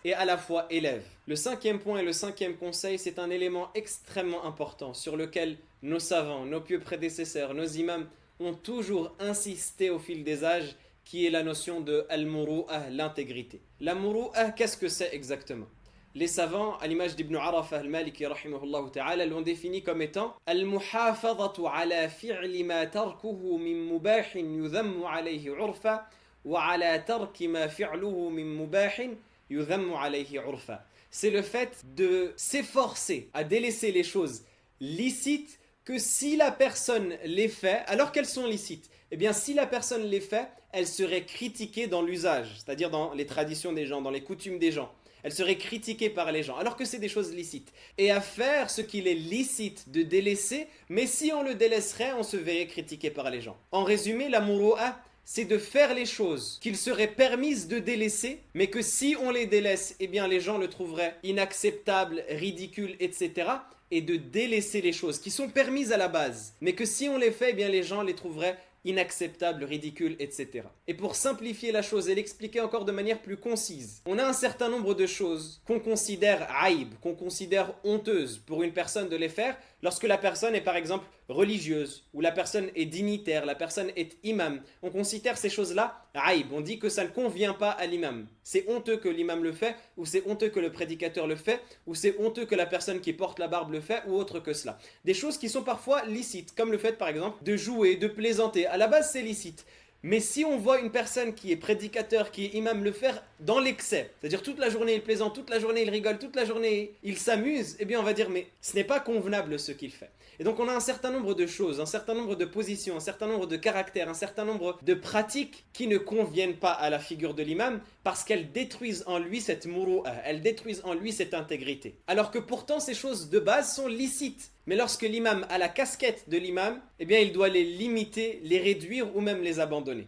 et à la fois élève. Le cinquième point et le cinquième conseil, c'est un élément extrêmement important sur lequel nos savants, nos pieux prédécesseurs, nos imams ont toujours insisté au fil des âges, qui est la notion de al-muru'ah, l'intégrité. La muru'ah, qu'est-ce que c'est exactement? Les savants, à l'image d'Ibn Arafah al-Maliki rahimahullah ta'ala, l'ont défini comme étant al-muhafadhatu ala fi'li ma tarkuhu min mubahin yudhammu alayhi urfa wa ala tarki ma fi'luhu min mubahin yudhammu alayhi urfa. C'est le fait de s'efforcer à délaisser les choses licites que si la personne les fait, alors qu'elles sont licites, eh bien si la personne les fait, elle serait critiquée dans l'usage, c'est-à-dire dans les traditions des gens, dans les coutumes des gens. Elle serait critiquée par les gens, alors que c'est des choses licites. Et à faire ce qu'il est licite de délaisser, mais si on le délaisserait, on se verrait critiqué par les gens. En résumé, la muru'a, c'est de faire les choses qu'il serait permise de délaisser, mais que si on les délaisse, eh bien les gens le trouveraient inacceptable, ridicule, etc. Et de délaisser les choses qui sont permises à la base, mais que si on les fait, eh bien les gens les trouveraient inacceptable, ridicule, etc. Et pour simplifier la chose et l'expliquer encore de manière plus concise, on a un certain nombre de choses qu'on considère aïb, qu'on considère honteuses pour une personne de les faire lorsque la personne est par exemple religieuse, ou la personne est dignitaire, la personne est imam. On considère ces choses-là aïb, on dit que ça ne convient pas à l'imam. C'est honteux que l'imam le fait, ou c'est honteux que le prédicateur le fait, ou c'est honteux que la personne qui porte la barbe le fait, ou autre que cela. Des choses qui sont parfois licites, comme le fait par exemple de jouer, de plaisanter. À la base c'est licite. Mais si on voit une personne qui est prédicateur, qui est imam le faire dans l'excès, c'est-à-dire toute la journée il plaisante, toute la journée il rigole, toute la journée il s'amuse, eh bien on va dire mais ce n'est pas convenable ce qu'il fait. Et donc on a un certain nombre de choses, un certain nombre de positions, un certain nombre de caractères, un certain nombre de pratiques qui ne conviennent pas à la figure de l'imam parce qu'elles détruisent en lui cette muru'a, elles détruisent en lui cette intégrité. Alors que pourtant ces choses de base sont licites. Mais lorsque l'imam a la casquette de l'imam, eh bien il doit les limiter, les réduire ou même les abandonner.